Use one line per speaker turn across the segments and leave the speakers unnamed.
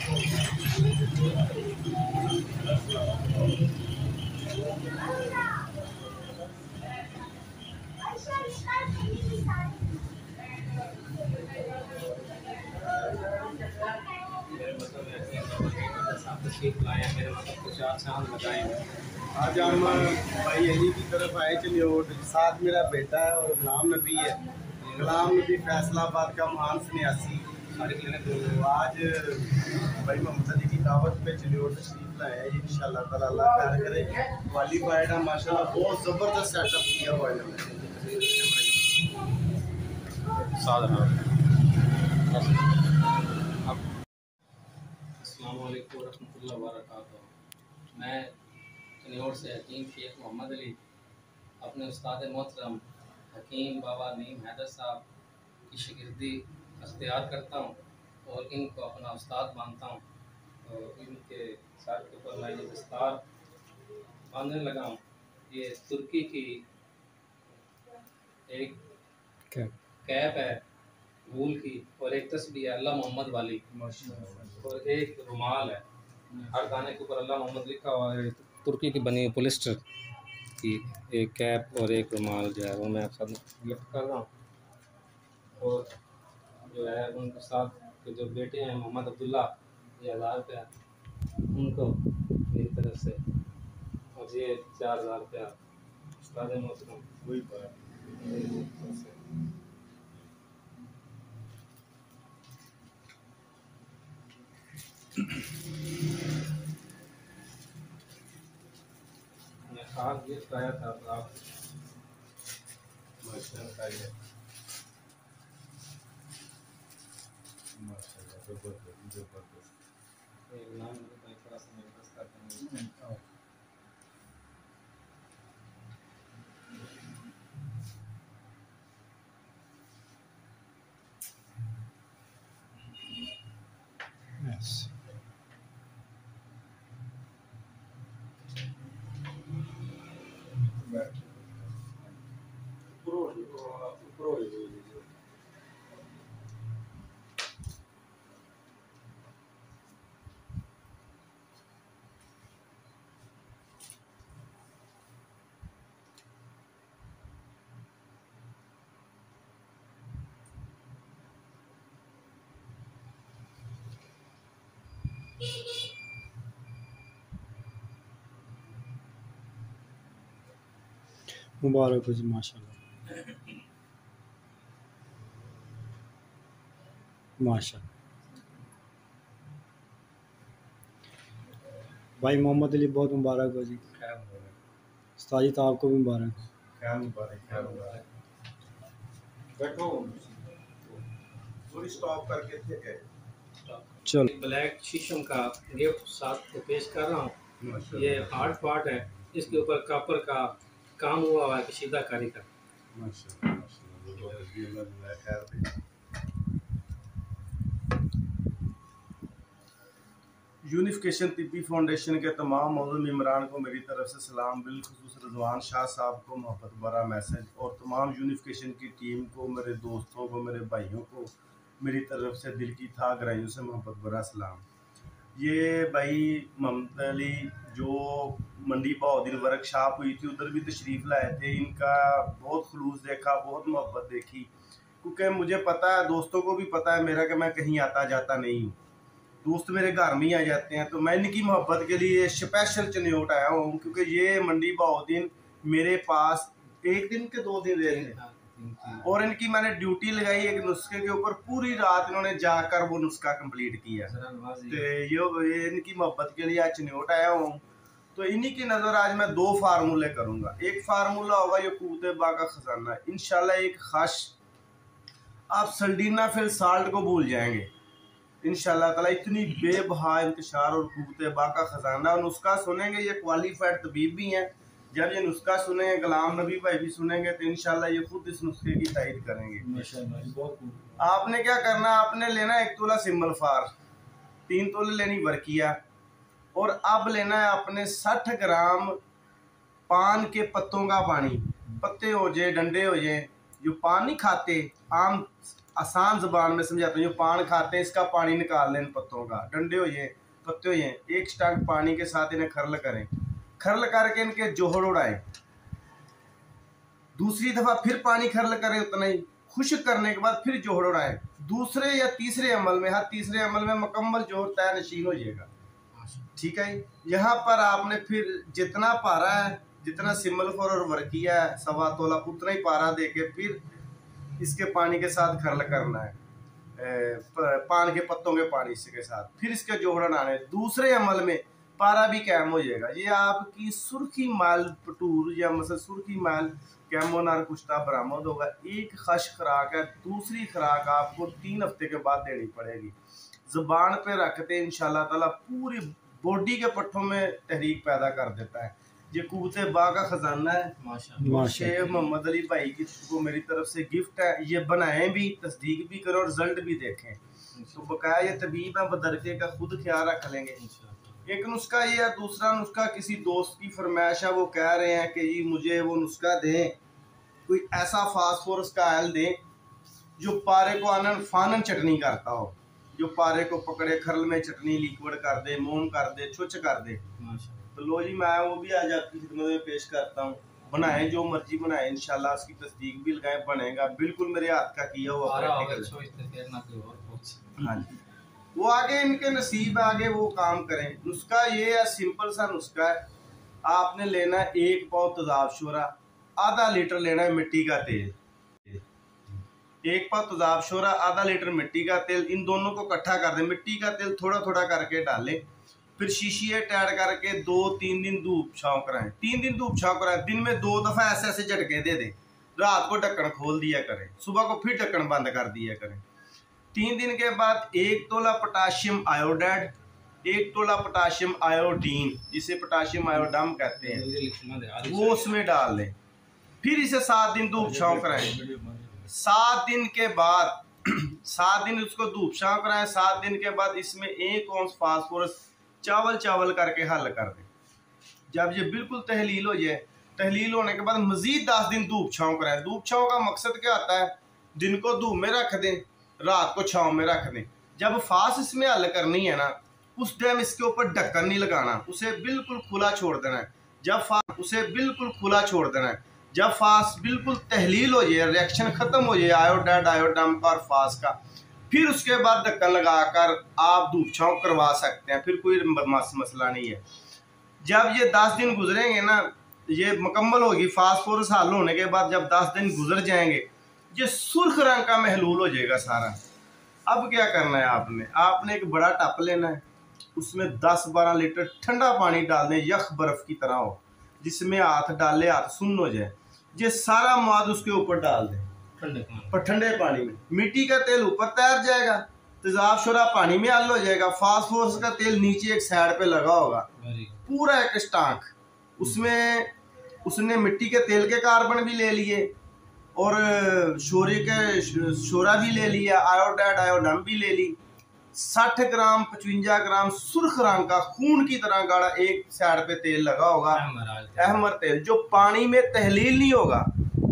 आज हम भाई अली की तरफ आए चलिए, और साथ मेरा बेटा है और गुलाम नबी है। गुलाम नबी फैसलाबाद का महान सन्यासी। तो आज भाई मोहम्मद अली की दावत पे चलिए और तशरीफ लाए हैं। इंशाल्लाह ताला अल्लाह खैर करे। क्वालिफाइड है माशाल्लाह, बहुत ज़बरदस्त सेटअप किया हुआ है इन्होंने।
अस्सलाम वालेकुम रहमतुल्लाहि व बरकातहू। मैं कन्नौर से हकीम शेख मोहम्मद अली अपने उस्ताद मोहतरम हकीम बाबा नीम हैदर साहब की शागिर्दी अख्तियार करता हूँ और इनको अपना उस्ताद मानता हूँ। तो इनके सर के ऊपर मैं ये दस्तार बांधने लगा हूँ। ये तुर्की की एक कैप है वूल की, और एक तस्बीह है अल्लाह मोहम्मद वाली, और एक रुमाल है। हर दाने के ऊपर अल्लाह मोहम्मद लिखा हुआ है। तुर्की की बनी पोलिस्टर की एक कैप और एक रुमाल जो है वो मैं सब गिफ्ट कर रहा हूँ। और जो है उनके साथ के जो बेटे हैं मोहम्मद अब्दुल्ला, ये 1000 रुपया उनको मेरी तरफ से, और ये 4000 रुपया उस्ताद मोहतरम
कोई बात
मेरी तरफ से। मैं खास गिफ्ट आया था तो आप
माशाल्लाह ज़बरदस्त।
नाम थोड़ा सा मेरे पास करते हैं।
Yes. मुबारक हो जी, माशाल्लाह माशाल्लाह। भाई मोहम्मद अली बहुत मुबारक हो जी। उस्ताद तो आपको भी मुबारक हो।
क्या मुबारक। बैठो, थोड़ी स्टॉप करके थे गए।
चलो, ब्लैक शीशम का गिफ्ट साथ को पेश कर रहा हूँ। ये हार्ड पार्ट है, इसके ऊपर कॉपर का काम हुआ हुआ है कशीदा कारी का।
यूनिफिकेशन तिब्बी फाउंडेशन के तमाम मौजूद इमरान को मेरी तरफ से सलाम, बिलखुसूस रज़वान शाह साहब को मोहब्बत भरा मैसेज, और तमाम यूनिफिकेशन की टीम को, मेरे दोस्तों को, मेरे भाइयों को मेरी तरफ से दिल की था गहराइयों से मोहब्बत भरा सलाम। ये भाई मोहम्मद अली जो मंडी बहादुर वर्कशॉप हुई थी उधर भी तशरीफ़ लाए थे। इनका बहुत खुलूस देखा, बहुत मोहब्बत देखी, क्योंकि मुझे पता है, दोस्तों को भी पता है मेरा, कि मैं कहीं आता जाता नहीं हूँ। दोस्त मेरे घर में ही आ जाते हैं। तो मैं इनकी मोहब्बत के लिए स्पेशल चनियोट आया हूँ, क्योंकि ये मंडी बहाउद्दीन मेरे पास 1 दिन के 2 दिन रहे थे, और इनकी मैंने ड्यूटी लगाई एक नुस्खे के ऊपर। पूरी रात इन्होंने जाकर वो नुस्खा कंप्लीट किया। तो ये इनकी मोहब्बत के लिए आज चनियोट आया हूँ। तो इन्हीं की नज़र आज मैं 2 फार्मूले करूँगा। एक फार्मूला होगा ये कूते बा का खजाना, इंशाल्लाह एक खास, आप सल्डीना फिल साल्ट को भूल जाएंगे इंशाल्लाह ताला। इतनी बेबहा इंतशार और कूते बा का खजाना, और नुस्खा सुनेंगे, ये क्वालिफाइड तबीब भी हैं। जब ये नुस्खा सुनेंगे, गुलाम नबी भाई भी सुनेंगे, तो इंशाल्लाह ये खुद इस नुस्खे की तारीफ करेंगे। आपने क्या करना, आपने लेना 1 तोला सिम्बल फार, 3 तोले लेनी वर्किया, और अब लेना है अपने 60 ग्राम पान के पत्तों का पानी। पत्ते हो जाए, डंडे हो जाए, जो पान नहीं खाते, आम आसान ज़बान में समझाता हूँ। जो पान खाते हैं इसका पानी निकाल लें इन पत्तों का, डंडे हो ये पत्ते हो ये, एक स्टंक पानी के साथ इन्हें खरल करें, खरल करके इनके जोहड़ उड़ाएं, दूसरी दफ़ा फिर पानी खरल करें, उतना ही खुश्क करने के बाद फिर जोहड़ उड़ाएं। दूसरे या तीसरे अमल में, हर तीसरे अमल में मुकम्मल जोहड़ तय नशीन हो जाएगा। ठीक है, यहाँ पर आपने फिर जितना पारा है, जितना सिमलखोर और वर्किया है 1.25 तोला, उतना ही पारा देके फिर इसके पानी के साथ खरल करना है, पान के पत्तों के पानी से के साथ, फिर इसके जोहड़ आने। दूसरे अमल में पारा भी कैम हो जाएगा। ये आपकी सुर्खी माल पटूर या मतलब सुर्खी माल कैमोनार कुश्ता बरामद होगा। एक खश खुराक है, दूसरी खुराक आपको 3 हफ्ते के बाद देनी पड़ेगी। ज़ुबान पे रखते इंशाल्लाह ताला पूरी बॉडी के पट्टों में तहरीक पैदा कर देता है। ये कुव्वते बा का खजाना है माशाअल्लाह। शेख मोहम्मद अली भाई की को मेरी तरफ से गिफ्ट है। ये बनाएं भी, तस्दीक भी करो, रिजल्ट भी देखें। तो बकाया ये तबीब है, बदरके का खुद ख्याल रख लेंगे। एक नुस्खा ये है। दूसरा नुस्खा किसी दोस्त की फरमाइश है, वो कह रहे हैं कि जी मुझे वो नुस्खा दें, कोई ऐसा फास्फोरस का आयल दें जो पारे को आनन फानन चटनी करता हो, जो पारे को पकड़े खरल में चटनी लिक्विड कर दे, मोम कर दे, छुच कर दे। तो लो जी मैं वो भी आज आपकी खिदमत में पेश करता हूँ। बनाएं, जो मर्जी बनाएं, इंशाल्लाह उसकी तस्दीक भी लगाएं, बनेगा बिल्कुल मेरे हाथ का किया हुआ। हाँ जी, वो आगे इनके नसीब है, आगे वो काम करें। नुस्खा ये है, सिंपल सा नुस्खा है। आपने लेना है 1 पाव तेजाब शोरा, आधा लीटर लेना है मिट्टी का तेल। 1 पाव तेजाब शोरा, आधा लीटर मिट्टी का तेल, इन दोनों को इकट्ठा कर दें। मिट्टी का तेल थोड़ा थोड़ा करके डालें, फिर शीशी टैड करके 2-3 दिन धूप छाँव कराएं। 3 दिन धूप छाँव कराएं, दिन में 2 दफ़ा ऐसे ऐसे झटके दे दें। रात को ढक्कन खोल दिया करें, सुबह को फिर ढक्कन बंद कर दिया करें। 3 दिन के बाद 1 तोला पोटाशियम आयोडाइड, 1 तोला पोटाशियम आयोडीन, जिसे पोटाशियम आयोडम कहते हैं, वो उसमें डाल लें। फिर इसे 7 दिन धूप छाँव कराएं। 7 दिन के बाद 7 दिन उसको धूप छाँव कराएं। 7 दिन के बाद इसमें 1 औंस फास्फोरस चावल करके हल कर दें। जब ये बिल्कुल तहलील हो जाए, तहलील होने के बाद मजीद 10 दिन धूप छाँव कराएं। धूप छाँव का मकसद क्या होता है? दिन को धूप में रख दें, रात को छाँव में रख दें। जब फास इसमें हल करनी है ना, उस टाइम इसके ऊपर ढक्कन नहीं लगाना, उसे बिल्कुल खुला छोड़ देना है। उसे बिल्कुल खुला छोड़ देना है। जब फास बिल्कुल तहलील हो जाए, रिएक्शन खत्म हो जाए आयोडाइड आयोडम का और फास का, फिर उसके बाद ढक्कन लगाकर आप धूप छाँव करवा सकते हैं। फिर कोई मसला नहीं है। जब ये 10 दिन गुजरेंगे ना, ये मुकम्मल होगी। फास्फोरस हल होने के बाद जब 10 दिन गुजर जाएंगे, ये सुर्ख रंग का महलूल हो जाएगा सारा। अब क्या करना है आपने एक बड़ा टप लेना है, उसमें 10-12 लीटर ठंडा पानी डाल दें, यख बर्फ की तरह हो, जिसमें हाथ डाले हाथ सुन्न हो जाए। ये सारा मवाद उसके ऊपर डाल दें ठंडे पानी में। मिट्टी का तेल ऊपर तैर जाएगा, तेजाब शोरा पानी में हल हो जाएगा, फास्फोरस का तेल नीचे एक साइड पे लगा होगा, पूरा एक स्टांक। उसमें उसने मिट्टी के तेल के कार्बन भी ले लिए और शोरा भी ले लिया, आयोडाइड आयोडम भी ले ली। 60 ग्राम 55 ग्राम सुर्ख रंग का खून की तरह गाढ़ा एक साइड पे तेल लगा होगा, अहमर तेल, जो पानी में तहलील नहीं होगा।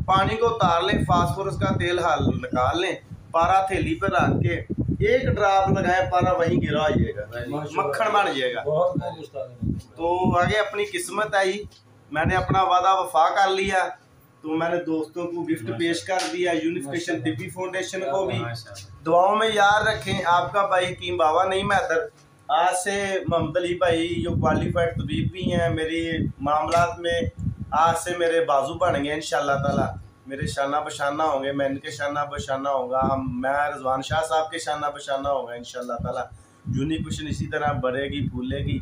पानी को उतार लें, फास्फोरस का तेल हल निकाल लें, पारा थैली पे रख के 1 ड्राप लगाए, पारा वहीं गिरा हो जाएगा, मक्खन बन जाएगा। तो आगे अपनी किस्मत आई, मैंने अपना वादा वफा कर लिया, तो मैंने दोस्तों को गिफ्ट पेश कर दिया, यूनिफिकेशन तिब्बी फाउंडेशन को भी। दुआओं में याद रखें। आपका भाई हकीम बाबा नहीं मैदर, आज से मोहम्मद अली भाई जो क्वालिफाइड तबीब भी हैं, मेरी मामलात में आज से मेरे बाजू बन गए इंशाल्लाह ताला। मेरे शाना बशाना होंगे, मैं इनके शाना बशाना होगा, मैं रिजवान शाह साहब के शाना बशाना होगा इंशाल्लाह ताला। यूनिफिकेशन इसी तरह बढ़ेगी फूलेगी।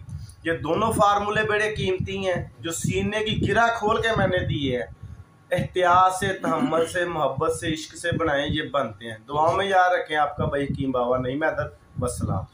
ये दोनों फार्मूले बड़े कीमती हैं, जो सीने की गिरा खोल के मैंने दिए हैं। एहतियात से, तहम्मुल से, मोहब्बत से, इश्क से बनाए ये बनते हैं। दुआओं में याद रखें। आपका भाई हकीम बाबा नहीं मैदर। वस्सलाम।